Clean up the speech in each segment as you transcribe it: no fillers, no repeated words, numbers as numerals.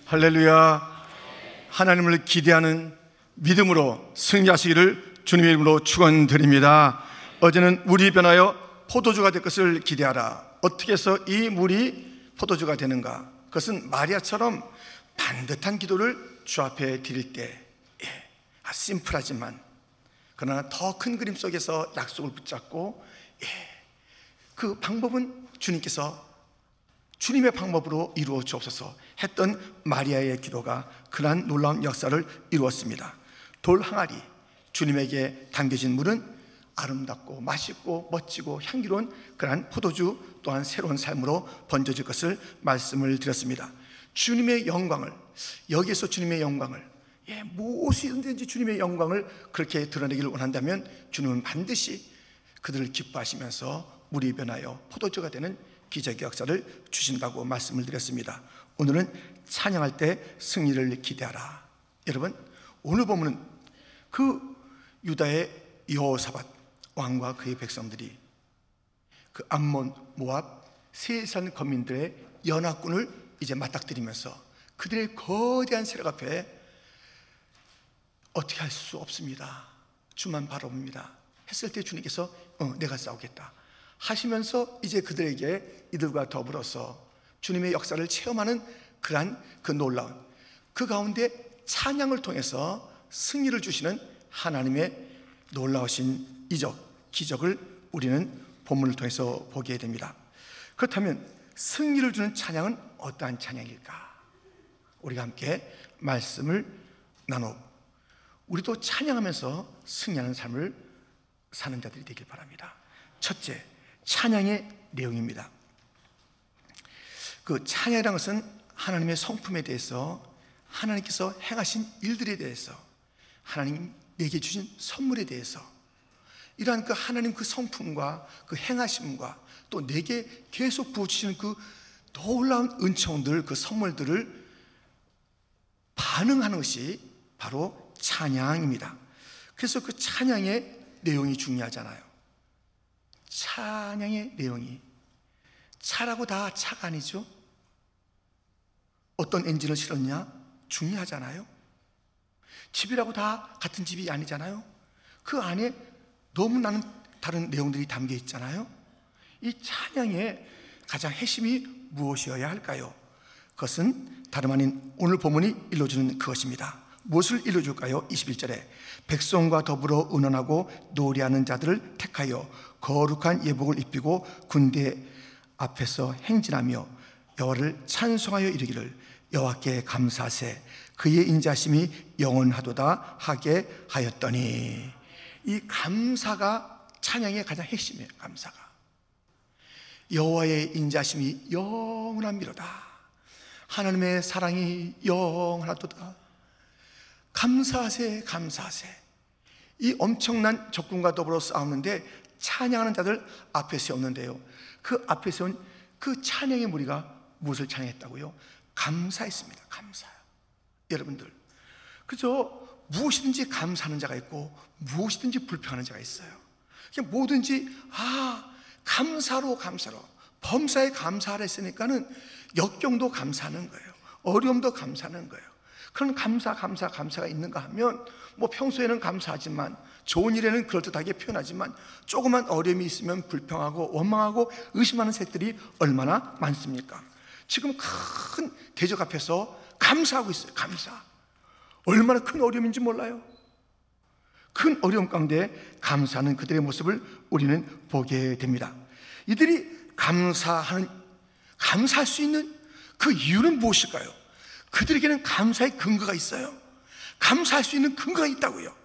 할렐루야. 하나님을 기대하는 믿음으로 승리하시기를 주님의 이름으로 축원드립니다. 어제는 물이 변하여 포도주가 될 것을 기대하라. 어떻게 해서 이 물이 포도주가 되는가? 그것은 마리아처럼 반듯한 기도를 주 앞에 드릴 때, 심플하지만 그러나 더 큰 그림 속에서 약속을 붙잡고, 그 방법은 주님께서 주님의 방법으로 이루어 주옵소서 했던 마리아의 기도가 그러한 놀라운 역사를 이루었습니다. 돌 항아리, 주님에게 담겨진 물은 아름답고 맛있고 멋지고 향기로운 그러한 포도주 또한 새로운 삶으로 번져질 것을 말씀을 드렸습니다. 주님의 영광을, 여기에서 주님의 영광을, 무엇이든지 주님의 영광을 그렇게 드러내기를 원한다면 주님은 반드시 그들을 기뻐하시면서 물이 변하여 포도주가 되는 기적의 역사를 주신다고 말씀을 드렸습니다. 오늘은 찬양할 때 승리를 기대하라. 여러분, 오늘 보면은 그 유다의 여호사밧 왕과 그의 백성들이 그 암몬, 모압, 세산 거민들의 연합군을 이제 맞닥뜨리면서 그들의 거대한 세력 앞에 어떻게 할 수 없습니다. 주만 바라봅니다 했을 때 주님께서 내가 싸우겠다 하시면서 이제 그들에게 이들과 더불어서 주님의 역사를 체험하는 그러한 그 놀라운 그 가운데 찬양을 통해서 승리를 주시는 하나님의 놀라우신 이적, 기적을 우리는 본문을 통해서 보게 됩니다. 그렇다면 승리를 주는 찬양은 어떠한 찬양일까? 우리가 함께 말씀을 나누고 우리도 찬양하면서 승리하는 삶을 사는 자들이 되길 바랍니다. 첫째, 찬양의 내용입니다. 그 찬양이라는 것은 하나님의 성품에 대해서, 하나님께서 행하신 일들에 대해서, 하나님 내게 주신 선물에 대해서, 이러한 그 하나님 그 성품과 그 행하심과 또 내게 계속 부어주시는 그 놀라운 은총들, 그 선물들을 반응하는 것이 바로 찬양입니다. 그래서 그 찬양의 내용이 중요하잖아요. 찬양의 내용이, 차라고 다 차가 아니죠. 어떤 엔진을 실었냐 중요하잖아요. 집이라고 다 같은 집이 아니잖아요. 그 안에 너무나는 다른 내용들이 담겨 있잖아요. 이 찬양의 가장 핵심이 무엇이어야 할까요? 그것은 다름 아닌 오늘 본문이 일러주는 그것입니다. 무엇을 일러줄까요? 21절에 백성과 더불어 의논하고 노래하는 자들을 택하여 거룩한 예복을 입히고 군대 앞에서 행진하며 여호와를 찬송하여 이르기를 여호와께 감사하세 그의 인자심이 영원하도다 하게 하였더니, 이 감사가 찬양의 가장 핵심이에요. 감사가 여호와의 인자심이 영원합니다. 하나님의 사랑이 영원하도다. 감사하세, 감사하세. 이 엄청난 적군과 더불어 싸우는데 찬양하는 자들 앞에 세웠는데요, 그 앞에 세운 그 찬양의 무리가 무엇을 찬양했다고요? 감사했습니다. 감사요. 여러분들, 그저 무엇이든지 감사하는 자가 있고 무엇이든지 불평하는 자가 있어요. 그냥 뭐든지 감사로 범사에 감사를 했으니까는 역경도 감사하는 거예요. 어려움도 감사하는 거예요. 그런 감사가 있는가 하면 뭐 평소에는 감사하지만 좋은 일에는 그럴듯하게 표현하지만 조그만 어려움이 있으면 불평하고 원망하고 의심하는 새들이 얼마나 많습니까? 지금 큰 대적 앞에서 감사하고 있어요. 감사. 얼마나 큰 어려움인지 몰라요. 큰 어려움 가운데 감사하는 그들의 모습을 우리는 보게 됩니다. 이들이 감사할 수 있는 그 이유는 무엇일까요? 그들에게는 감사의 근거가 있어요. 감사할 수 있는 근거가 있다고요.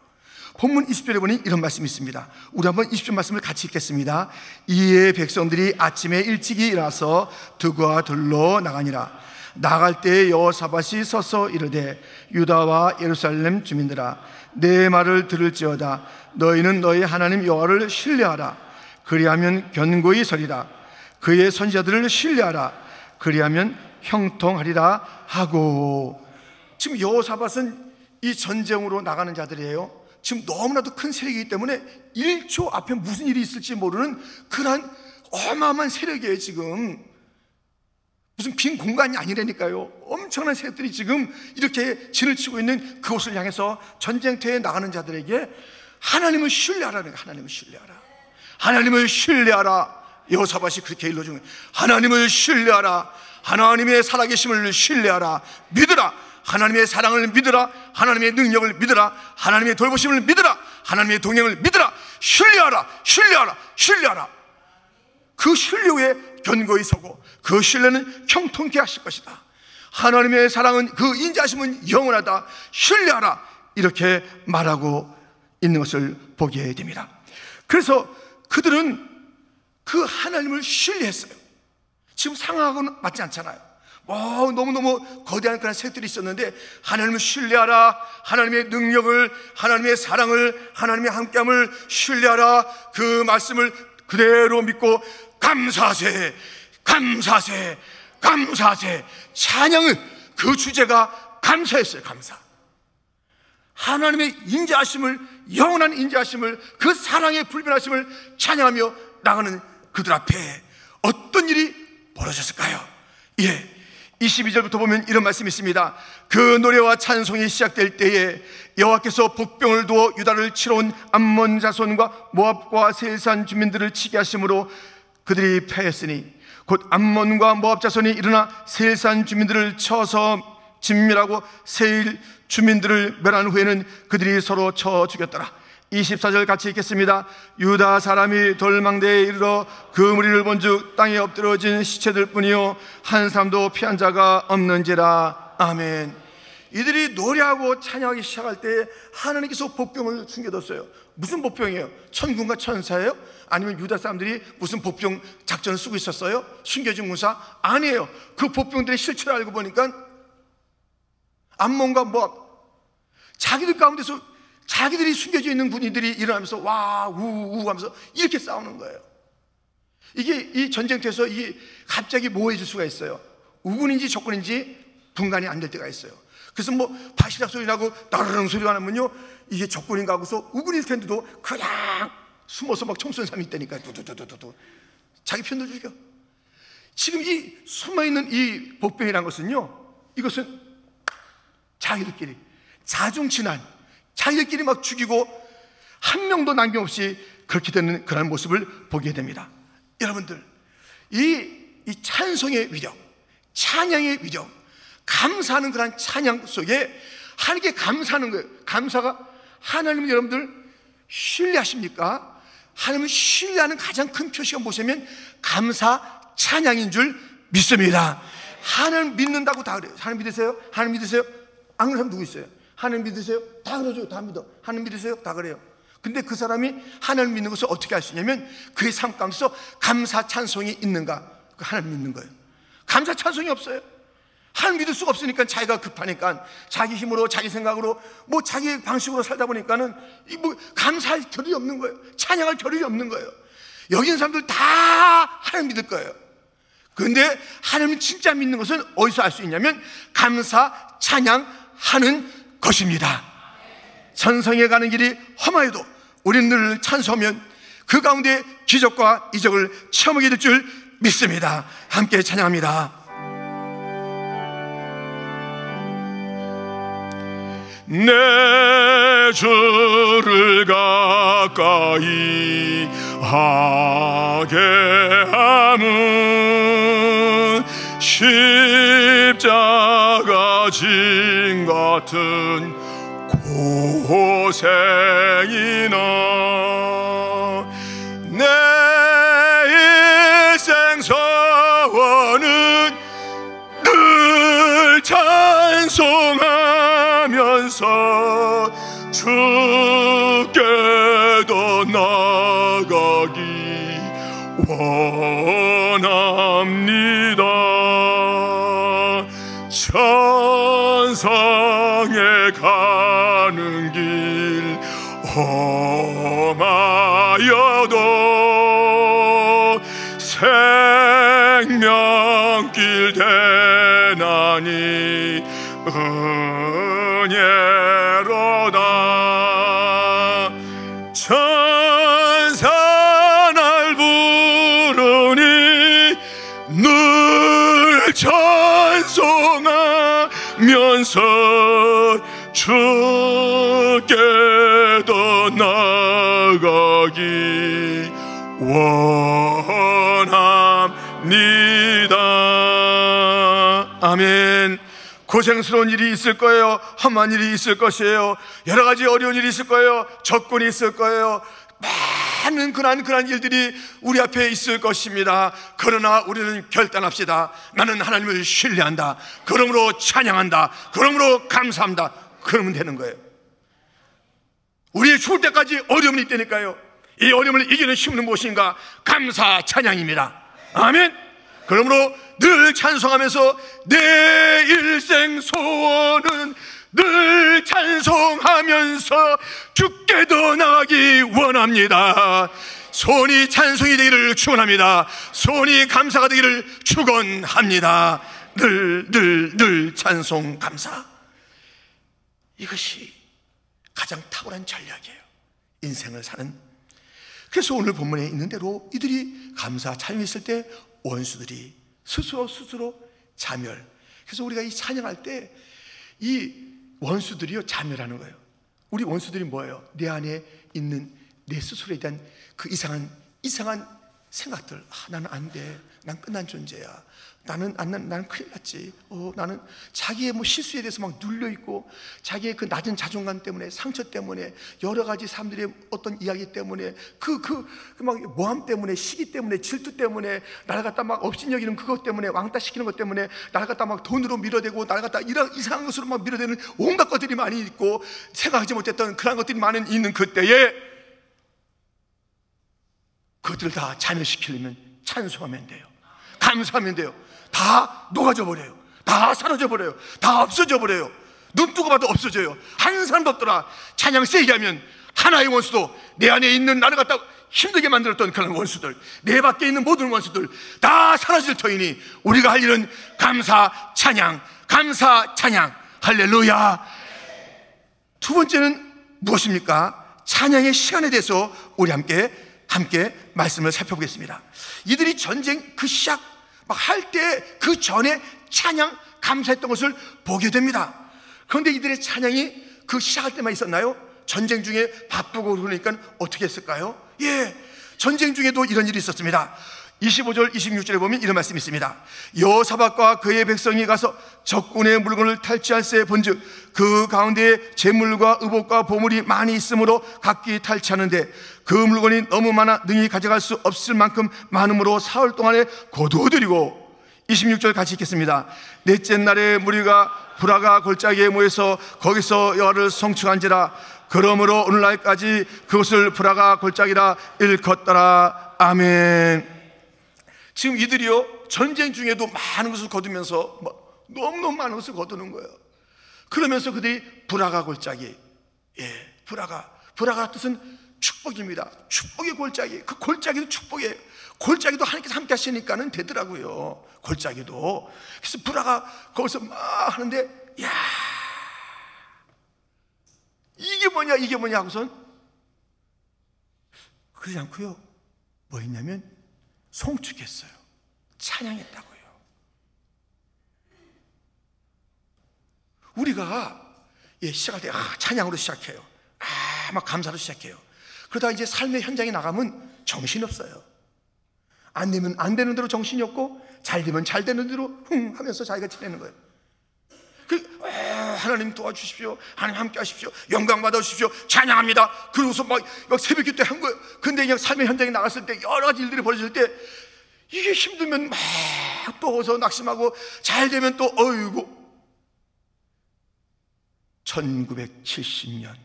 본문 20절에 보니 이런 말씀이 있습니다. 우리 한번 20절 말씀을 같이 읽겠습니다. 이에 백성들이 아침에 일찍이 일어나서 두과 들로 나가니라. 나갈 때 여호사밧이 서서 이르되 유다와 예루살렘 주민들아 내 말을 들을지어다. 너희는 너희 하나님 여호와를 신뢰하라. 그리하면 견고히 서리라. 그의 선지자들을 신뢰하라. 그리하면 형통하리라 하고. 지금 여호사밧은 이 전쟁으로 나가는 자들이에요. 지금 너무나도 큰 세력이기 때문에 1초 앞에 무슨 일이 있을지 모르는 그러한 어마어마한 세력이에요. 지금 무슨 빈 공간이 아니라니까요. 엄청난 새들이 지금 이렇게 진을 치고 있는 그곳을 향해서 전쟁터에 나가는 자들에게 하나님을 신뢰하라는 거예요. 하나님을 신뢰하라. 하나님을 신뢰하라. 여호사밧이 그렇게 일러준 거예요. 하나님을 신뢰하라. 하나님의 살아계심을 신뢰하라. 믿으라. 하나님의 사랑을 믿으라. 하나님의 능력을 믿으라. 하나님의 돌보심을 믿으라. 하나님의 동행을 믿으라. 신뢰하라. 신뢰하라. 신뢰하라. 그 신뢰에 견고히 서고 그 신뢰는 형통케 하실 것이다. 하나님의 사랑은, 그 인자하심은 영원하다. 신뢰하라. 이렇게 말하고 있는 것을 보게 됩니다. 그래서 그들은 그 하나님을 신뢰했어요. 지금 상황하고는 맞지 않잖아요. 너무너무 거대한 그런 새들이 있었는데 하나님을 신뢰하라. 하나님의 능력을, 하나님의 사랑을, 하나님의 함께함을 신뢰하라. 그 말씀을 그대로 믿고 감사하세, 감사하세, 감사하세. 찬양은 그 주제가 감사했어요. 감사. 하나님의 인자하심을, 영원한 인자하심을, 그 사랑의 불변하심을 찬양하며 나가는 그들 앞에 어떤 일이 벌어졌을까요? 22절부터 보면 이런 말씀이 있습니다. 그 노래와 찬송이 시작될 때에 여호와께서 복병을 두어 유다를 치러 온 암몬 자손과 모압과 세일산 주민들을 치게 하심으로 그들이 패했으니 곧 암몬과 모압 자손이 일어나 세일산 주민들을 쳐서 진멸하고 세일 주민들을 멸한 후에는 그들이 서로 쳐 죽였더라. 24절 같이 읽겠습니다. 유다 사람이 돌망대에 이르러 그 무리를 본즉 땅에 엎드러진 시체들 뿐이요 한 사람도 피한 자가 없는지라. 아멘. 이들이 노래하고 찬양하기 시작할 때 하나님께서 복병을 숨겨뒀어요. 무슨 복병이에요? 천군과 천사예요? 아니면 유다 사람들이 무슨 복병 작전을 쓰고 있었어요? 숨겨진 군사? 아니에요. 그 복병들의 실체를 알고 보니까 암몬과 모압, 자기들 가운데서 자기들이 숨겨져 있는 군인들이 일어나면서 와, 우우 하면서 이렇게 싸우는 거예요. 이게 이 전쟁터에서 이게 갑자기 모호해질 수가 있어요. 우군인지 적군인지 분간이 안 될 때가 있어요. 그래서 바시락 소리 나고 나르릉 소리가 나면요, 이게 적군인가 하고서 우군일 텐데도 그냥 숨어서 막 총 쏘는 사람이 있다니까. 두두두두두 자기 편들 죽여. 지금 이 숨어있는 이 복병이라는 것은요, 이것은 자기들끼리 자중진한, 자기들끼리 막 죽이고 한 명도 남김없이 그렇게 되는 그런 모습을 보게 됩니다. 여러분들, 이 찬송의 위력, 찬양의 위력, 감사하는 그런 찬양 속에 하나님께 감사하는 거예요. 감사가, 하나님을 여러분들 신뢰하십니까? 하나님을 신뢰하는 가장 큰 표시가 무엇이냐면 감사 찬양인 줄 믿습니다. 하나님 믿는다고 다 그래요. 하나님 믿으세요? 하나님 믿으세요? 안 그런 사람 누구 있어요? 하나님 믿으세요? 다 그러죠. 다 믿어. 하나님 믿으세요? 다 그래요. 근데 그 사람이 하나님 믿는 것을 어떻게 알 수 있냐면 그의 삶 가운데서 감사 찬송이 있는가? 하나님 믿는 거예요. 감사 찬송이 없어요. 하나님 믿을 수가 없으니까 자기가 급하니까 자기 힘으로, 자기 생각으로, 자기 방식으로 살다 보니까는 감사할 겨를이 없는 거예요. 찬양할 겨를이 없는 거예요. 여기 있는 사람들 다 하나님 믿을 거예요. 그런데 하나님을 진짜 믿는 것은 어디서 알 수 있냐면 감사 찬양하는 것입니다. 천성에 가는 길이 험하여도 우리는 늘 찬송하면 그 가운데 기적과 이적을 체험하게 될 줄 믿습니다. 함께 찬양합니다. 내 주를 가까이 하게 함은 십자가 진 같은 고생이나 내 일생 소원은 늘 찬송하면서 주께도 나가기 원합니다. 천성에 가는 길 험하여도 생명길 대나니 은혜로다. 천사 날 부르니 늘 찬송하면서 주께도 나가기 원합니다. 아멘. 고생스러운 일이 있을 거예요. 험한 일이 있을 것이에요. 여러 가지 어려운 일이 있을 거예요. 적군이 있을 거예요. 많은 그러한 일들이 우리 앞에 있을 것입니다. 그러나 우리는 결단합시다. 나는 하나님을 신뢰한다. 그러므로 찬양한다. 그러므로 감사한다. 그러면 되는 거예요. 우리 죽을 때까지 어려움이 있다니까요. 이 어려움을 이기는 힘은 무엇인가? 감사 찬양입니다. 아멘. 그러므로 늘 찬송하면서 내 일생 소원은 늘 찬송하면서 주께도 나가기 원합니다. 손이 찬송이 되기를 축원합니다. 손이 감사가 되기를 축원합니다. 늘 찬송 감사. 이것이 가장 탁월한 전략이에요. 인생을 사는. 그래서 오늘 본문에 있는 대로 이들이 감사 찬양했을 때 원수들이 스스로 자멸. 그래서 우리가 이 찬양할 때 이 원수들이요 자멸하는 거예요. 우리 원수들이 뭐예요? 내 안에 있는 내 스스로에 대한 그 이상한 생각들. 나는 안 돼. 난 끝난 존재야. 나는 큰일 났지. 나는 자기의 실수에 대해서 막 눌려있고, 자기의 그 낮은 자존감 때문에, 상처 때문에, 여러 가지 사람들의 어떤 이야기 때문에, 막 모함 때문에, 시기 때문에, 질투 때문에, 나를 갖다 막 업신여기는 그것 때문에, 왕따시키는 것 때문에, 나를 갖다 막 돈으로 밀어대고, 나를 갖다 이런 이상한 것으로 막 밀어대는 온갖 것들이 많이 있고, 생각하지 못했던 그런 것들이 많이 있는 그때에 그것들을 다 자멸시키려면 찬송하면 돼요. 감사하면 돼요. 다 녹아져 버려요. 다 사라져 버려요. 다 없어져 버려요. 눈 뜨고 봐도 없어져요. 한 사람도 없더라. 찬양 세게 하면 하나의 원수도, 내 안에 있는 나를 갖다 힘들게 만들었던 그런 원수들, 내 밖에 있는 모든 원수들 다 사라질 터이니 우리가 할 일은 감사 찬양, 감사 찬양. 할렐루야. 두 번째는 무엇입니까? 찬양의 시간에 대해서 우리 함께 말씀을 살펴보겠습니다. 이들이 전쟁 그 시작 막 할 때 그 전에 찬양 감사했던 것을 보게 됩니다. 그런데 이들의 찬양이 그 시작할 때만 있었나요? 전쟁 중에 바쁘고 그러니까 어떻게 했을까요? 전쟁 중에도 이런 일이 있었습니다. 25절 26절에 보면 이런 말씀이 있습니다. 여호사밧과 그의 백성이 가서 적군의 물건을 탈취할세 본즉 그 가운데에 재물과 의복과 보물이 많이 있으므로 각기 탈취하는데 그 물건이 너무 많아 능히 가져갈 수 없을 만큼 많음으로 사흘 동안에 거두어들이고, 26절 같이 읽겠습니다. 넷째 날에 무리가 브라가 골짜기에 모여서 거기서 여호와를 송축한지라. 그러므로 오늘날까지 그것을 브라가 골짜기라 일컫더라. 아멘. 지금 이들이요 전쟁 중에도 많은 것을 거두면서 너무너무 많은 것을 거두는 거예요. 그러면서 그들이 브라가 골짜기, 브라가 뜻은 축복입니다. 축복의 골짜기. 그 골짜기도 축복이에요. 골짜기도 하나님께서 함께 하시니까는 되더라고요. 골짜기도. 그래서 브라가 거기서 막 하는데, 이게 뭐냐 하고선 그러지 않고요 뭐 했냐면 송축했어요. 찬양했다고요. 우리가 시작할 때 찬양으로 시작해요. 막 감사로 시작해요. 그러다 이제 삶의 현장에 나가면 정신없어요. 안 되면 안 되는 대로 정신이 없고, 잘 되면 잘 되는 대로 하면서 자기가 지내는 거예요. 하나님 도와주십시오. 하나님 함께 하십시오. 영광 받아주십시오. 찬양합니다. 그러고서 막 새벽 기도 한 거예요. 근데 그냥 삶의 현장에 나갔을 때 여러 가지 일들이 벌어질 때 이게 힘들면 막 또 어서 낙심하고, 잘 되면 또 어이구. 1970년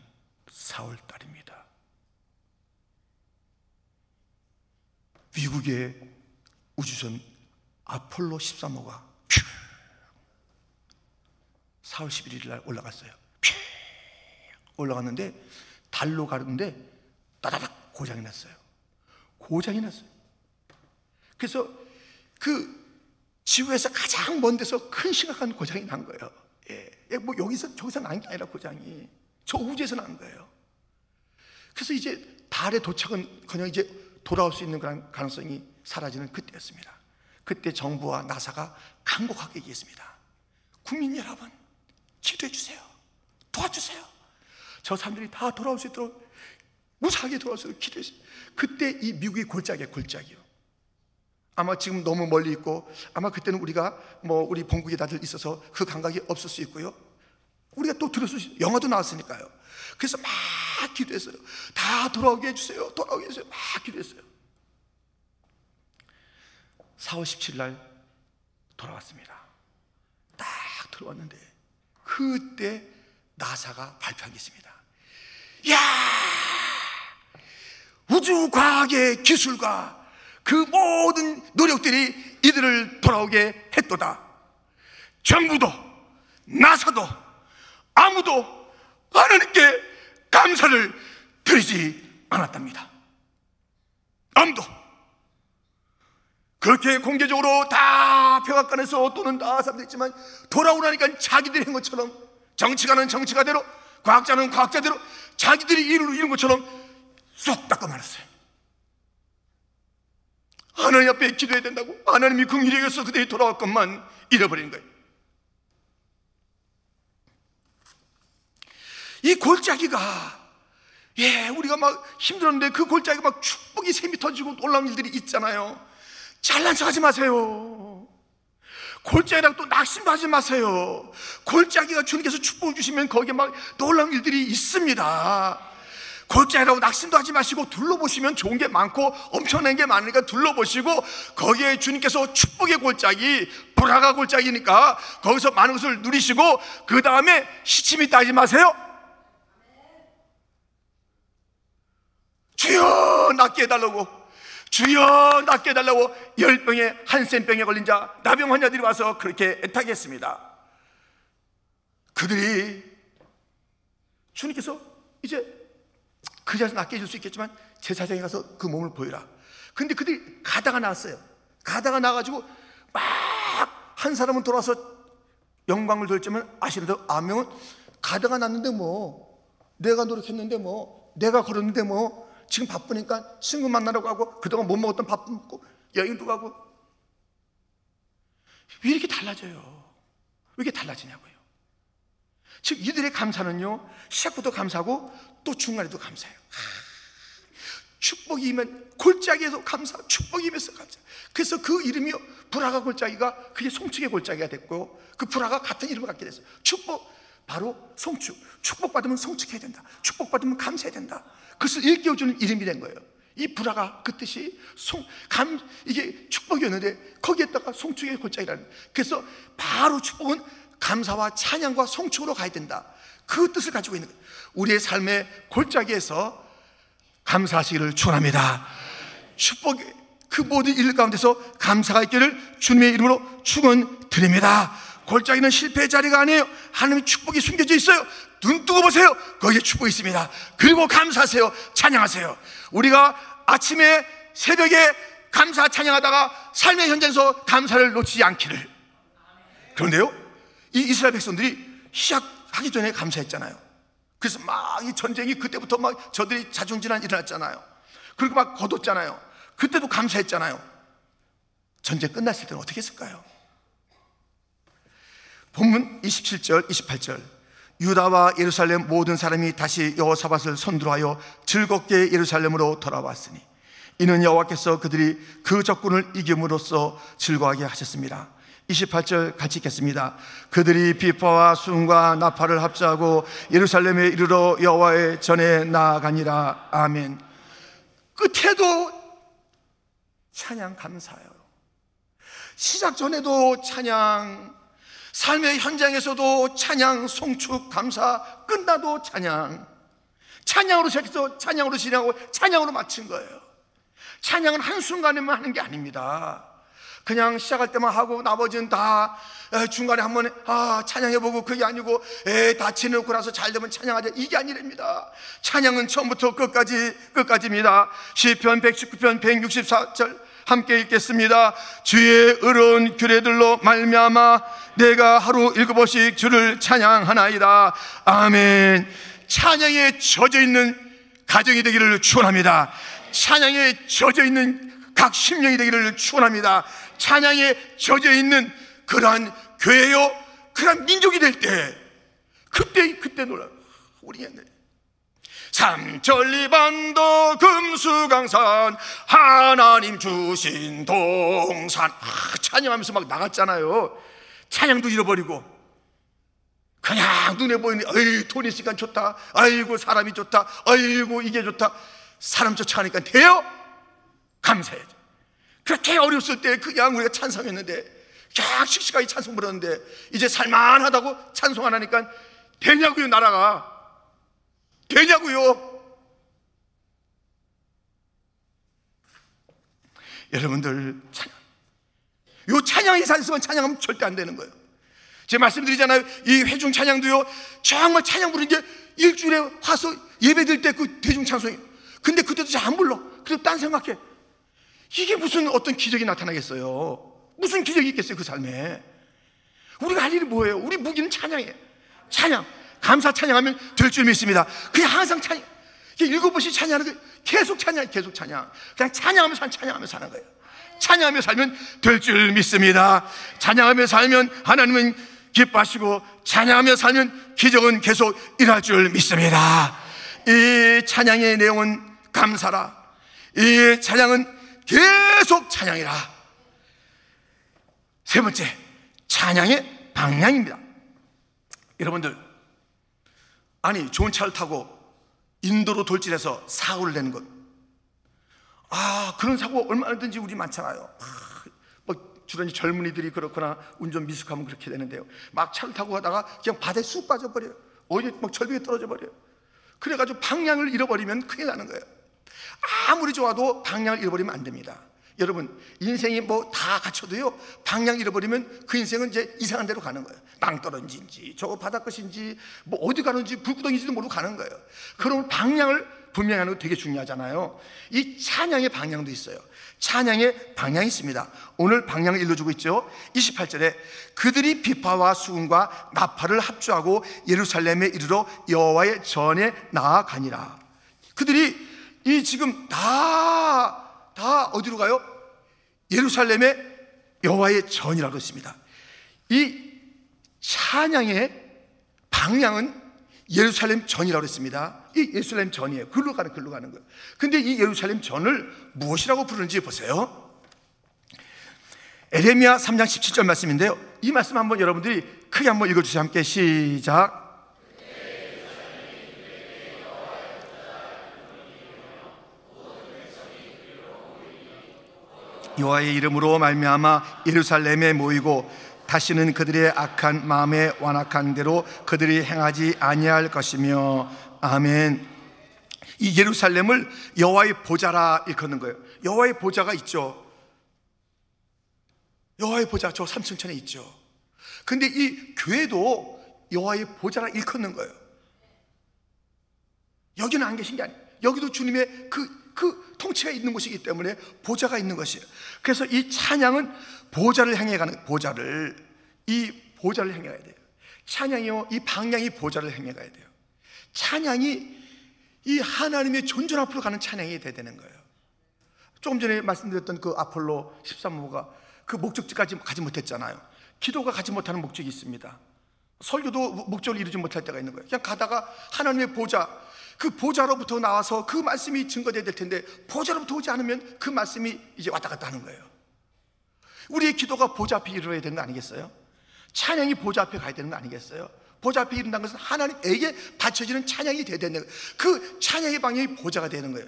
4월 달입니다. 미국의 우주선 아폴로 13호가 4월 11일 날 올라갔어요. 올라갔는데 달로 가는데 따다닥 고장이 났어요. 그래서 그 지구에서 가장 먼 데서 큰 심각한 고장이 난 거예요. 뭐 저기서 난 게 아니라 고장이 저 우주에서 난 거예요. 그래서 이제 달에 도착은 그냥 이제 돌아올 수 있는 그런 가능성이 사라지는 그때였습니다. 그때 정부와 나사가 강곡하게 얘기했습니다. 국민 여러분, 기도해 주세요. 도와주세요. 저 사람들이 다 돌아올 수 있도록, 무사하게 돌아올 수 있도록 기도해 주세요. 그때 이 미국이 골짜기야, 골짜기요. 아마 지금 너무 멀리 있고, 아마 그때는 우리가 우리 본국에 다들 있어서 그 감각이 없을 수 있고요. 우리가 또 들을 수 있어요. 영화도 나왔으니까요. 그래서 막 기도했어요. 다 돌아오게 해주세요. 돌아오게 해주세요. 막 기도했어요. 4월 17일 날 돌아왔습니다. 딱 들어왔는데 그때 나사가 발표한 게 있습니다. 이야, 우주과학의 기술과 그 모든 노력들이 이들을 돌아오게 했도다. 정부도 나사도 아무도 하나님께 감사를 드리지 않았답니다. 아무도. 그렇게 공개적으로 다 백악관에서 또는 다 사람들 있지만 돌아오라니까 자기들이 한 것처럼, 정치가는 정치가대로, 과학자는 과학자대로 자기들이 이룬 것처럼 쏙 닦아 말았어요. 하나님 앞에 기도해야 된다고, 하나님이 긍휼히 여겨서 그들이 돌아올 것만 잃어버리는 거예요. 이 골짜기가, 우리가 막 힘들었는데 그 골짜기가 막 축복이 샘이 터지고 놀라운 일들이 있잖아요. 잘난 척하지 마세요. 골짜기라고 또 낙심도 하지 마세요. 골짜기가 주님께서 축복을 주시면 거기에 막 놀라운 일들이 있습니다. 골짜기라고 낙심도 하지 마시고 둘러보시면 좋은 게 많고 엄청난 게 많으니까 둘러보시고, 거기에 주님께서 축복의 골짜기, 불화가 골짜기니까 거기서 많은 것을 누리시고, 그 다음에 시침이 따지 마세요. 주여 낫게 해달라고, 주여 낫게 해달라고 열병에 한센병에 걸린 자, 나병 환자들이 와서 그렇게 애타게 했습니다. 그들이, 주님께서 이제 그 자리에서 낫게 해줄 수 있겠지만 제사장에 가서 그 몸을 보여라. 근데 그들이 가다가 나왔어요. 가다가 나가지고 막 한 사람은 돌아서 영광을 돌지만 아시라도 아명은 가다가 났는데 내가 노력했는데 내가 걸었는데 지금 바쁘니까 친구 만나라고 하고 그동안 못 먹었던 밥 먹고 여행도 가고. 왜 이렇게 달라져요? 왜 이렇게 달라지냐고요. 즉 이들의 감사는요, 시작부터 감사하고 또 중간에도 감사해요. 축복이 임한 골짜기에서 감사, 축복이 임해서 감사. 그래서 그 이름이요, 불화가 골짜기가 그게 송축의 골짜기가 됐고, 그 불화가 같은 이름을 갖게 됐어요. 축복, 바로 송축. 축복받으면 송축해야 된다. 축복받으면 감사해야 된다. 그것을 일깨워주는 이름이 된 거예요. 이 불화가 그 뜻이 이게 축복이었는데 거기에다가 송축의 골짜기라는. 그래서 바로 축복은 감사와 찬양과 송축으로 가야 된다. 그 뜻을 가지고 있는 거예요. 우리의 삶의 골짜기에서 감사하시기를 축원합니다. 축복, 그 모든 일 가운데서 감사가 있기를 주님의 이름으로 축원드립니다. 골짜기는 실패의 자리가 아니에요. 하나님의 축복이 숨겨져 있어요. 눈 뜨고 보세요. 거기에 축복이 있습니다. 그리고 감사하세요. 찬양하세요. 우리가 아침에 새벽에 감사 찬양하다가 삶의 현장에서 감사를 놓치지 않기를. 그런데요, 이 이스라엘 백성들이 시작하기 전에 감사했잖아요. 그래서 막 이 전쟁이 그때부터 막 저들이 자중질환 일어났잖아요. 그리고 막 거뒀잖아요. 그때도 감사했잖아요. 전쟁 끝났을 때는 어떻게 했을까요? 본문 27절, 28절. 유다와 예루살렘 모든 사람이 다시 여호사밧을 선두하여 즐겁게 예루살렘으로 돌아왔으니 이는 여호와께서 그들이 그 적군을 이김으로써 즐거워하게 하셨습니다. 28절 같이 읽겠습니다. 그들이 비파와 순과 나팔을 합주하고 예루살렘에 이르러 여호와의 전에 나아가니라. 아멘. 끝에도 찬양 감사요. 시작 전에도 찬양, 삶의 현장에서도 찬양, 송축, 감사, 끝나도 찬양. 찬양으로 시작해서 찬양으로 진행하고 찬양으로 마친 거예요. 찬양은 한순간에만 하는 게 아닙니다. 그냥 시작할 때만 하고 나머지는 다 중간에 한번 찬양해보고 그게 아니고 다 지내놓고 나서 잘 되면 찬양하자, 이게 아니랍니다. 찬양은 처음부터 끝까지입니다. 시편 119편 164절 함께 읽겠습니다. 주의 의로운 규례들로 말미암아 내가 하루 7번씩 주를 찬양하나이다. 아멘. 찬양에 젖어있는 가정이 되기를 축원합니다. 찬양에 젖어있는 각 심령이 되기를 축원합니다. 찬양에 젖어있는 그러한 교회요, 그런 민족이 될 때 그때 놀라. 우리 옛날에 삼천리반도 금수강산 하나님 주신 동산 찬양하면서 막 나갔잖아요. 찬양도 잃어버리고 그냥 눈에 보이는 어이 돈 있으니까 좋다, 아이고 사람이 좋다, 아이고 이게 좋다. 사람 쫓아가니까 돼요? 감사해야죠. 그렇게 어렸을 때 그냥 우리가 찬송했는데 그냥 씩씩하게 찬송 부르는데 이제 살만하다고 찬송 안 하니까 되냐고요. 나라가 되냐고요. 여러분들 요 찬양이 산성은 찬양하면 절대 안 되는 거예요. 제가 말씀드리잖아요. 이 회중 찬양도요 정말 찬양 부르는 게 일주일에 와서 예배드릴 때 그 대중 찬송이에요. 근데 그때도 잘 안 불러. 그래서 딴 생각해. 이게 무슨 어떤 기적이 나타나겠어요? 무슨 기적이 있겠어요 그 삶에? 우리가 할 일이 뭐예요? 우리 무기는 찬양이에요. 찬양, 감사 찬양하면 될 줄 믿습니다. 그냥 항상 찬양, 7번씩 찬양하는 거 계속 찬양, 계속 찬양. 그냥 찬양하면서 사는 거예요. 찬양하며 살면 될 줄 믿습니다. 찬양하며 살면 하나님은 기뻐하시고 찬양하며 살면 기적은 계속 일할 줄 믿습니다. 이 찬양의 내용은 감사라. 이 찬양은 계속 찬양이라. 세 번째, 찬양의 방향입니다. 여러분들, 아니 좋은 차를 타고 인도로 돌진해서 사고를 내는 것, 그런 사고 얼마든지 우리 많잖아요. 주로 젊은이들이 그렇거나 운전 미숙하면 그렇게 되는데요. 막 차를 타고 가다가 그냥 바다에 쑥 빠져버려요. 어디 막 절벽에 떨어져 버려요. 그래가지고 방향을 잃어버리면 큰일 나는 거예요. 아무리 좋아도 방향을 잃어버리면 안 됩니다. 여러분, 인생이 뭐 다 갖춰도요 방향 잃어버리면 그 인생은 이제 이상한 데로 가는 거예요. 땅떨어진지 저 바닷것인지 뭐 어디 가는지 불구덩이지도 모르고 가는 거예요. 그럼 방향을 분명히 하는 거 되게 중요하잖아요. 이 찬양의 방향도 있어요. 찬양의 방향이 있습니다. 오늘 방향을 일러주고 있죠. 28절에 그들이 비파와 수금과 나팔을 합주하고 예루살렘에 이르러 여호와의 전에 나아가니라. 그들이 이 지금 다 어디로 가요? 예루살렘의 여호와의 전이라고 했습니다. 이 찬양의 방향은 예루살렘 전이라고 했습니다. 이 예루살렘 전이에요. 글로 가는 거예요. 근데 이 예루살렘 전을 무엇이라고 부르는지 보세요. 에레미야 3장 17절 말씀인데요. 이 말씀 한번 여러분들이 크게 한번 읽어주세요. 함께 시작. 여호와의 이름으로 말미암아 예루살렘에 모이고 다시는 그들의 악한 마음에 완악한 대로 그들이 행하지 아니할 것이며. 아멘. 이 예루살렘을 여호와의 보좌라 일컫는 거예요. 여호와의 보좌가 있죠. 여호와의 보좌 저 삼층천에 있죠. 근데 이 교회도 여호와의 보좌라 일컫는 거예요. 여기는 안 계신 게 아니에요. 여기도 주님의 그 통치가 있는 곳이기 때문에 보좌가 있는 것이에요. 그래서 이 찬양은 보좌를 향해가는, 이 보좌를 향해가야 돼요. 찬양이요, 이 방향이 보좌를 향해가야 돼요. 찬양이 이 하나님의 존전 앞으로 가는 찬양이 돼야 되는 거예요. 조금 전에 말씀드렸던 그 아폴로 13호가 그 목적지까지 가지 못했잖아요. 기도가 가지 못하는 목적이 있습니다. 설교도 목적을 이루지 못할 때가 있는 거예요. 그냥 가다가 하나님의 보좌, 그 보좌로부터 나와서 그 말씀이 증거되어야 될 텐데 보좌로부터 오지 않으면 그 말씀이 이제 왔다 갔다 하는 거예요. 우리의 기도가 보좌 앞에 이르러야 되는 거 아니겠어요? 찬양이 보좌 앞에 가야 되는 거 아니겠어요? 보좌 앞에 이른다는 것은 하나님에게 바쳐지는 찬양이 되어야 되는 거예요. 그 찬양의 방향이 보좌가 되는 거예요.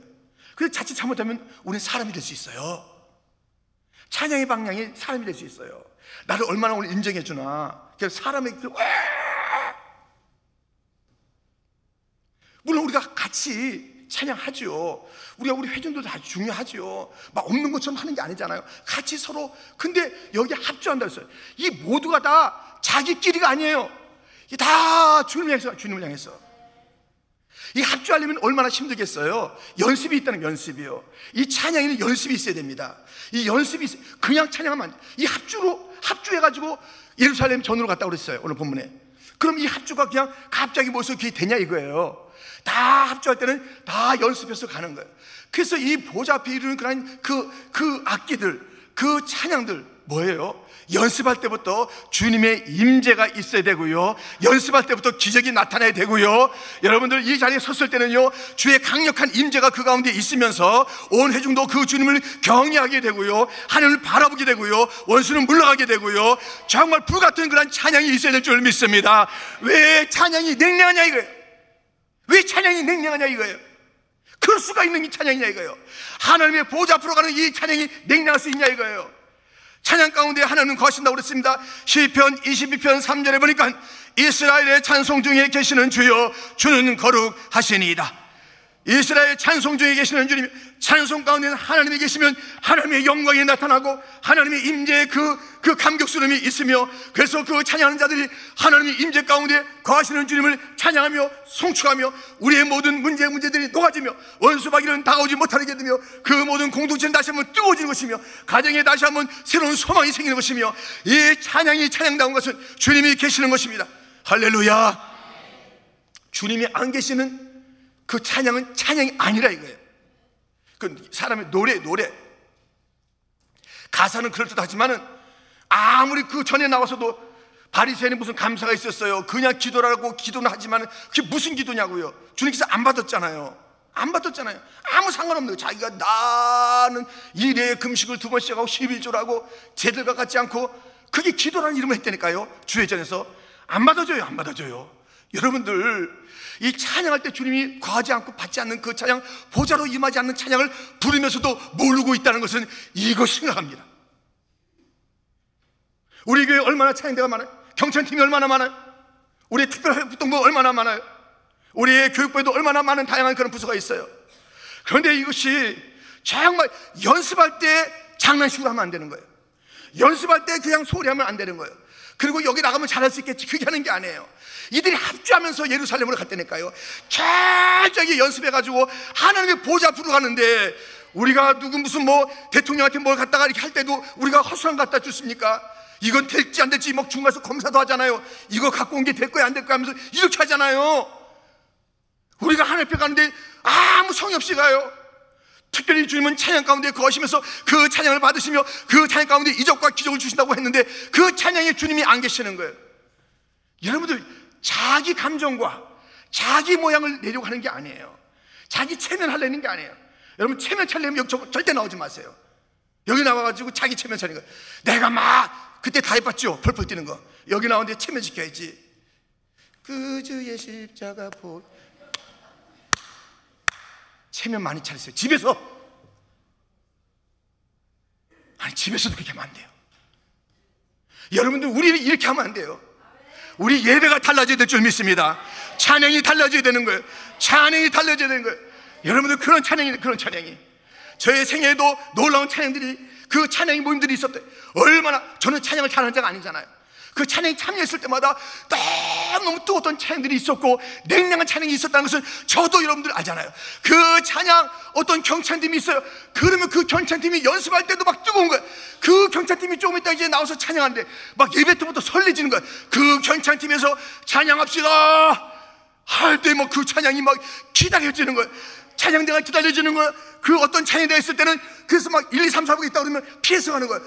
그래서 자칫 잘못하면 우리는 사람이 될 수 있어요. 찬양의 방향이 사람이 될 수 있어요. 나를 얼마나 오늘 인정해 주나. 그래서 사람의 물론 우리가 같이 찬양하죠. 우리 회중도 다 중요하죠. 막 없는 것처럼 하는 게 아니잖아요. 같이 서로. 근데 여기 합주한다 했어요. 이 모두가 다 자기끼리가 아니에요. 이게 다 주님을 향해서. 이 합주하려면 얼마나 힘들겠어요. 연습이 있다는 연습이요. 이 찬양에는 연습이 있어야 됩니다. 이 연습이 있어요. 그냥 찬양하면 안 돼요. 이 합주해가지고 예루살렘 전으로 갔다고 그랬어요. 오늘 본문에. 그럼 이 합주가 그냥 갑자기 모여서 그게 되냐 이거예요. 다 합주할 때는 다 연습해서 가는 거예요. 그래서 이 보좌 앞에 이르는 그 악기들, 그 찬양들 뭐예요? 연습할 때부터 주님의 임재가 있어야 되고요, 연습할 때부터 기적이 나타나야 되고요, 여러분들 이 자리에 섰을 때는요, 주의 강력한 임재가 그 가운데 있으면서 온 회중도 그 주님을 경외하게 되고요, 하나님을 바라보게 되고요, 원수는 물러가게 되고요, 정말 불같은 그런 찬양이 있어야 될 줄 믿습니다. 왜 찬양이 냉랭하냐 이거예요. 왜 찬양이 냉랭하냐 이거예요. 그럴 수가 있는 이 찬양이냐 이거예요. 하나님의 보좌 앞으로 가는 이 찬양이 냉랭할 수 있냐 이거예요. 찬양 가운데 하나님은 거하신다고 그랬습니다. 시편 22편 3절에 보니까 이스라엘의 찬송 중에 계시는 주여 주는 거룩하시니이다. 이스라엘 찬송 중에 계시는 주님, 찬송 가운데 하나님이 계시면 하나님의 영광이 나타나고 하나님의 임재의 그 감격스러움이 있으며, 그래서 그 찬양하는 자들이 하나님의 임재 가운데 거하시는 주님을 찬양하며 송축하며 우리의 모든 문제들이 녹아지며 원수마귀는 다가오지 못하게 되며 그 모든 공동체는 다시 한번 뜨거워지는 것이며 가정에 다시 한번 새로운 소망이 생기는 것이며, 이 찬양이 찬양다운 것은 주님이 계시는 것입니다. 할렐루야. 주님이 안 계시는 그 찬양은 찬양이 아니라 이거예요. 그 사람의 노래 가사는 그럴듯하지만은 아무리 그 전에 나와서도 바리새인이 무슨 감사가 있었어요. 그냥 기도라고 기도는 하지만 그게 무슨 기도냐고요. 주님께서 안 받았잖아요. 아무 상관없는 거예요. 자기가 나는 일에 금식을 2번씩 하고 11조라고 쟤들과 같지 않고 그게 기도라는 이름을 했다니까요. 주회전에서 안 받아줘요. 여러분들, 이 찬양할 때 주님이 거하지 않고 받지 않는 그 찬양, 보좌로 임하지 않는 찬양을 부르면서도 모르고 있다는 것은 이거 심각합니다. 우리 교회 얼마나 찬양대가 많아요? 경찬팀이 얼마나 많아요? 우리 특별활동부 얼마나 많아요? 우리의 교육부에도 얼마나 많은 다양한 그런 부서가 있어요. 그런데 이것이 정말 연습할 때 장난식으로 하면 안 되는 거예요. 연습할 때 그냥 소리하면 안 되는 거예요. 그리고 여기 나가면 잘할 수 있겠지, 그게 하는 게 아니에요. 이들이 합주하면서 예루살렘으로 갔다니까요. 철저하게 연습해가지고 하나님의 보좌 앞으로 가는데, 우리가 누구 무슨 뭐 대통령한테 뭘 갖다가 이렇게 할 때도 우리가 헛수랑 갖다 줬습니까? 이건 될지 안 될지 막 중간에서 검사도 하잖아요. 이거 갖고 온 게 될 거야 안 될 거야 하면서 이렇게 하잖아요. 우리가 하나님 앞에 가는데 아무 성의 없이 가요. 특별히 주님은 찬양 가운데 거하시면서 그 찬양을 받으시며 그 찬양 가운데 이적과 기적을 주신다고 했는데 그 찬양에 주님이 안 계시는 거예요. 여러분들, 자기 감정과 자기 모양을 내려고 하는 게 아니에요. 자기 체면하려는 게 아니에요. 여러분, 체면 차리려면 여기 절대 나오지 마세요. 여기 나와가지고 자기 체면 차리는 거예요. 내가 막 그때 다 해봤죠. 펄펄 뛰는 거. 여기 나오는데 체면 지켜야지. 그 주의 십자가 보. 체면 많이 차리세요. 집에서. 아니, 집에서도 그렇게 하면 안 돼요. 여러분들, 우리는 이렇게 하면 안 돼요. 우리 예배가 달라져야 될 줄 믿습니다. 찬양이 달라져야 되는 거예요. 여러분들, 그런 찬양이 저의 생애에도 놀라운 찬양들이, 그 찬양의 모임들이 있었대요. 얼마나, 저는 찬양을 잘하는 자가 아니잖아요. 그 찬양에 참여했을 때마다 너무 뜨거웠던 찬양들이 있었고 냉랭한 찬양이 있었다는 것은 저도 여러분들 알잖아요. 그 찬양, 어떤 경찬팀이 있어요. 그러면 그 경찬팀이 연습할 때도 막 뜨거운 거예요. 그 경찬팀이 조금 있다 이제 나와서 찬양하는데 막 예배 때부터 설레지는 거예요. 그 경찬팀에서 찬양합시다 할 때 막 그 찬양이 막 기다려지는 거예요. 찬양대가 기다려지는 거예요. 그 어떤 찬양대가 있을 때는 그래서 막 1, 2, 3, 4부가 있다 그러면 피해서 가는 거예요.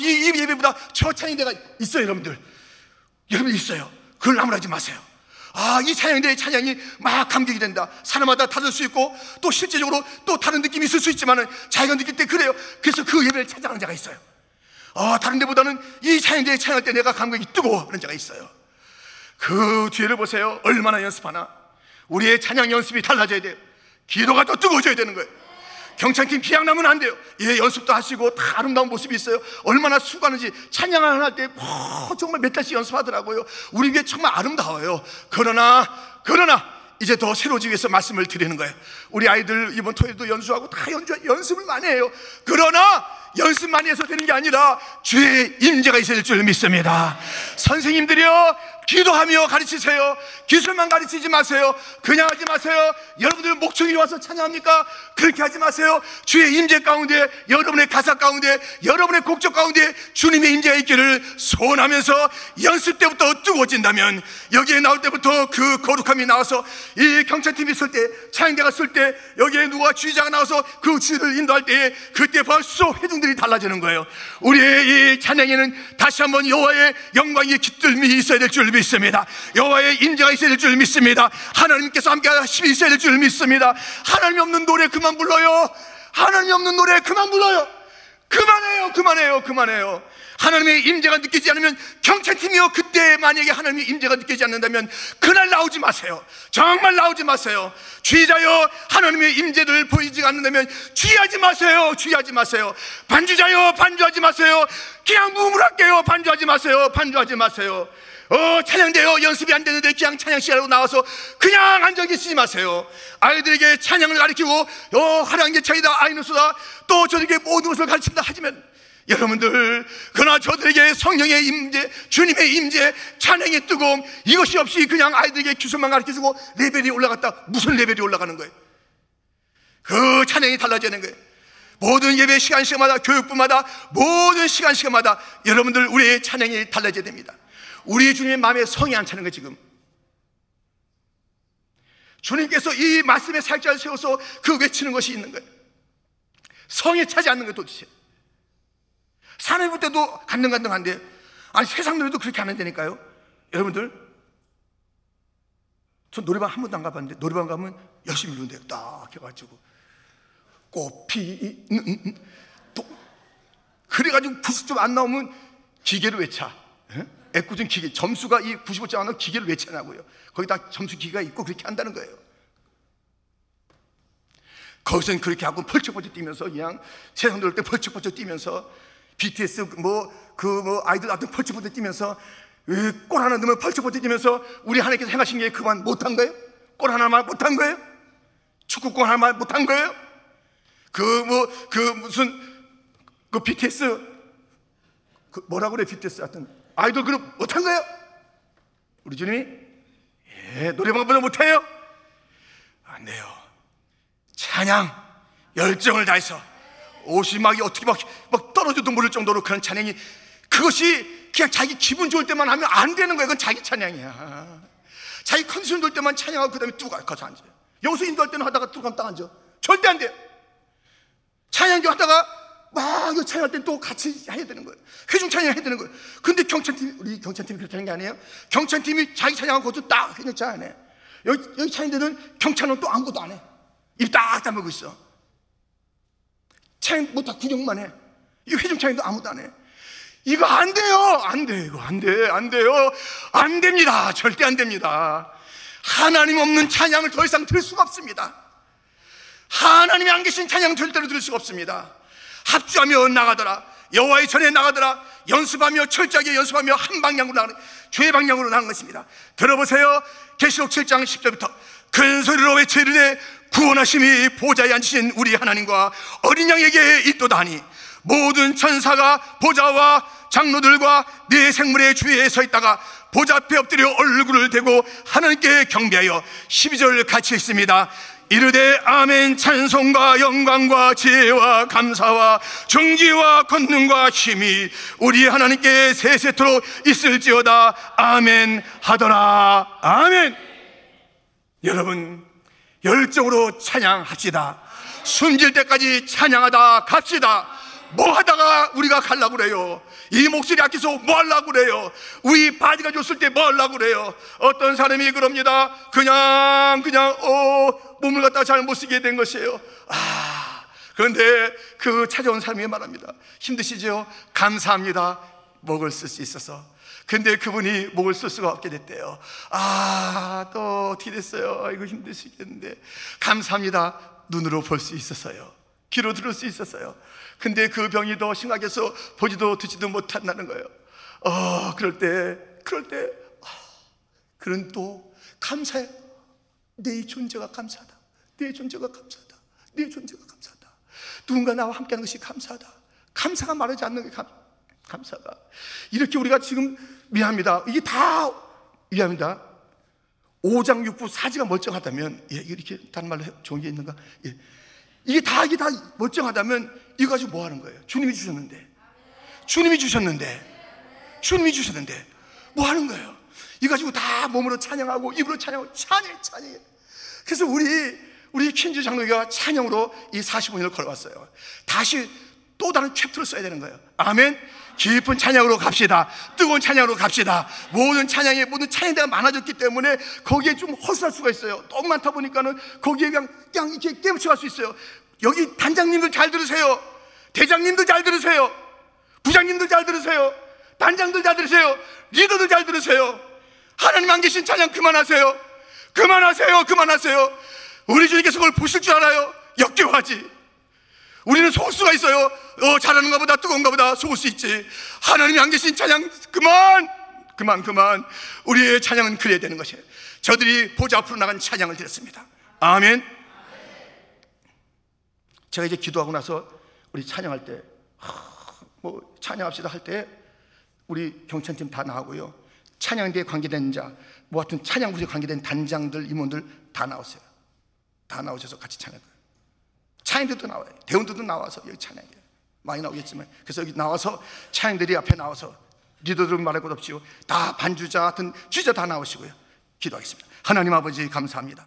이 예배보다 저 찬양대가 있어요. 여러분들 있어요. 그걸 나무라지 마세요. 이 찬양대의 찬양이 막 감격이 된다. 사람마다 다를 수 있고 또 실제적으로 또 다른 느낌이 있을 수 있지만은 자기가 느낄 때 그래요. 그래서 그 예배를 찾아가는 자가 있어요. 다른 데보다는 이 찬양대에 찬양할 때 내가 감격이 뜨거워하는 자가 있어요. 그 뒤를 보세요. 얼마나 연습하나. 우리의 찬양 연습이 달라져야 돼요. 기도가 더 뜨거워져야 되는 거예요. 경찬팀 비양나면 안 돼요. 연습도 하시고 다 아름다운 모습이 있어요. 얼마나 수고하는지. 찬양을 할 때 정말 몇 달씩 연습하더라고요. 우리 교회 정말 아름다워요. 그러나 이제 더 새로워지기 위해서 말씀을 드리는 거예요. 우리 아이들 이번 토요일도 연수하고 다 연습을 많이 해요. 그러나 연습 많이 해서 되는 게 아니라 주의 임재가 있어야 될 줄 믿습니다. 선생님들이요, 기도하며 가르치세요. 기술만 가르치지 마세요. 그냥 하지 마세요. 여러분들 목청이 와서 찬양합니까? 그렇게 하지 마세요. 주의 임재 가운데, 여러분의 가사 가운데, 여러분의 곡적 가운데 주님의 임재가 있기를 소원하면서 연습 때부터 뜨거워진다면, 여기에 나올 때부터 그 거룩함이 나와서 이 경찰팀이 쓸 때, 찬양대가 쓸 때, 여기에 누가 주의자가 나와서 그 주의를 인도할 때에 그때 벌써 회중들이 달라지는 거예요. 우리의 이 찬양에는 다시 한번 여호와의 영광이 깃들미 있어야 될 줄 믿습니다. 여호와의 임재가 있어야 될 줄 믿습니다. 하나님께서 함께 하심이 있어야 될 줄 믿습니다. 하나님이 없는 노래 그만 불러요. 하나님이 없는 노래 그만 불러요. 그만해요. 하나님의 임재가 느끼지 않으면, 경찰팀이요, 그때 만약에 하나님의 임재가 느끼지 않는다면 그날 나오지 마세요. 정말 나오지 마세요. 주의자여, 하나님의 임재를 보이지 않는다면 주의하지 마세요. 반주자여, 반주하지 마세요. 그냥 무물할게요. 반주하지 마세요. 찬양대요, 연습이 안 되는데 그냥 찬양 시간으로 나와서 그냥 앉아 계시지 마세요. 아이들에게 찬양을 가르치고 화려한 게 차이다, 아이누스다, 또 저들에게 모든 것을 가르친다 하지만, 여러분들, 그러나 저들에게 성령의 임재, 주님의 임재, 찬양의 뜨거움, 이것이 없이 그냥 아이들에게 기술만 가르치고 레벨이 올라갔다. 무슨 레벨이 올라가는 거예요? 그 찬양이 달라지는 거예요. 모든 예배 시간마다, 교육부마다, 모든 시간마다 여러분들, 우리의 찬양이 달라져야 됩니다. 우리 주님의 마음에 성이 안 차는 거예요. 지금 주님께서 이 말씀의 사역자를 세워서 그 외치는 것이 있는 거예요. 성에 차지 않는 거예요. 도대체 산에 볼 때도 간등간등한데, 아니 세상 노래도 그렇게 안 한다니까요. 여러분들, 전 노래방 한 번도 안 가봤는데, 노래방 가면 열심히 부르는데요. 딱 해가지고 꽃피 그래가지고 90점 안 나오면 기계를 외쳐. 애꿎은 기계, 점수가 이 95점 안 나오면 기계를 외치냐고요. 거기다 점수 기계가 있고 그렇게 한다는 거예요. 거기서는 그렇게 하고 펄쩍펄쩍 뛰면서, 그냥 세상 들을 때 펄쩍펄쩍 뛰면서, BTS 아이들 같은 펄쩍펄쩍 뛰면서, 골 하나 넣으면 펄쩍펄쩍 뛰면서, 우리 하나님께서 행하신 게 그만 못한 거예요? 골 하나만 못한 거예요? 축구골 하나만 못한 거예요? BTS 뭐라고 그래? BTS 하여튼 아이돌 그룹 못한 거예요? 우리 주님이 노래방보다 못해요? 안 돼요. 찬양 열정을 다해서, 옷이 막 어떻게 막 떨어져도 모를 정도로 그런 찬양이, 그것이 그냥 자기 기분 좋을 때만 하면 안 되는 거예요. 그건 자기 찬양이야. 자기 컨디션 좋을 때만 찬양하고 그 다음에 뚝 가서 앉아요. 여기서 인도할 때는 하다가 뚝 하면 딱 앉아. 절대 안 돼요. 찬양교 하다가 막 찬양할 때는 또 같이 해야 되는 거예요. 회중 찬양 해야 되는 거예요. 근데 우리 경찰팀이 그렇게 하는 게 아니에요. 경찰팀이 자기 찬양하고 그것도 딱 회중 찬양 안 해. 여기 찬양대는 경찰은 또 아무것도 안 해. 입 딱 다물고 있어. 찬양 뭐 다 구경만 해. 이 회중 찬양도 아무도 안 해. 이거 안 돼요. 이거 안 돼요. 안 됩니다. 절대 안 됩니다. 하나님 없는 찬양을 더 이상 들을 수가 없습니다. 하나님이 안 계신 찬양 절대로 들을 수가 없습니다. 합주하며 나가더라, 여호와의 전에 나가더라, 연습하며 철저하게 연습하며 한 방향으로 나가는, 주의 방향으로 나가는 것입니다. 들어보세요. 계시록 7장 10절부터 큰 소리로 외치르되 구원하심이 보좌에 앉으신 우리 하나님과 어린 양에게 있도다 하니, 모든 천사가 보좌와 장로들과 네 생물의 주위에 서 있다가 보좌 앞에 엎드려 얼굴을 대고 하나님께 경배하여 12절 같이 있습니다. 이르되 아멘. 찬송과 영광과 지혜와 감사와 존귀와 권능과 힘이 우리 하나님께 세세토록 있을지어다. 아멘 하더라. 아멘. 여러분, 열정으로 찬양합시다. 숨질 때까지 찬양하다 갑시다. 뭐 하다가 우리가 가려고 그래요? 이 목소리 아껴서 뭐 하려고 그래요? 우리 바디가 줬을 때 뭐 하려고 그래요? 어떤 사람이 그럽니다. 그냥 몸을 갖다 잘 못 쓰게 된 것이에요. 그런데 그 찾아온 사람이 말합니다. 힘드시죠? 감사합니다. 목을 쓸 수 있어서. 근데 그분이 목을 쓸 수가 없게 됐대요. 또 어떻게 됐어요? 이거 힘드시겠는데. 감사합니다. 눈으로 볼 수 있었어요. 귀로 들을 수 있었어요. 근데 그 병이 더 심하게서 보지도 듣지도 못한다는 거예요. 그럴 때 그는 또 감사해. 내 존재가 감사하다. 내 존재가 감사하다. 내 존재가 감사하다. 누군가 나와 함께하는 것이 감사하다. 감사가 말하지 않는 게 감사가. 이렇게 우리가 지금 미안합니다. 이게 다 이해합니다. 5장 6부 사지가 멀쩡하다면, 예, 이렇게 다른 말로 좋은 게 있는가? 예. 이게 다 멀쩡하다면 이거 가지고 뭐 하는 거예요? 주님이 주셨는데 뭐 하는 거예요? 이거 가지고 다 몸으로 찬양하고 입으로 찬양하고 찬양해. 그래서 우리 퀸즈 장로교가 찬양으로 이 45년을 걸어왔어요. 다시 또 다른 챕터를 써야 되는 거예요. 아멘. 깊은 찬양으로 갑시다. 뜨거운 찬양으로 갑시다. 모든 찬양대가 많아졌기 때문에 거기에 좀 허술할 수가 있어요. 너무 많다 보니까는 거기에 그냥 이렇게 깨무쳐갈 수 있어요. 여기 단장님들 잘 들으세요. 대장님들 잘 들으세요. 부장님들 잘 들으세요. 단장들 잘 들으세요. 리더들 잘 들으세요. 하나님 안 계신 찬양 그만하세요. 우리 주님께서 그걸 보실 줄 알아요? 역겨워하지. 우리는 속을 수가 있어요. 잘하는가 보다, 뜨거운가 보다 속을 수 있지. 하나님이 안 계신 찬양 그만. 우리의 찬양은 그래야 되는 것이에요. 저들이 보좌 앞으로 나간 찬양을 드렸습니다. 아멘. 제가 이제 기도하고 나서 우리 찬양할 때 찬양합시다 할 때 우리 경찬팀 다 나오고요, 찬양대에 관계된 자, 뭐 하여튼 찬양 부서에 관계된 단장들, 임원들 다 나오세요. 다 나오셔서 같이 찬양해요. 차인들도 나와요. 대원들도 나와서 여기 찬양해요. 많이 나오겠지만, 그래서 여기 나와서 차인들이 앞에 나와서 리더들은 말할 것 없지요. 다 반주자 같은 주자 다 나오시고요. 기도하겠습니다. 하나님 아버지 감사합니다.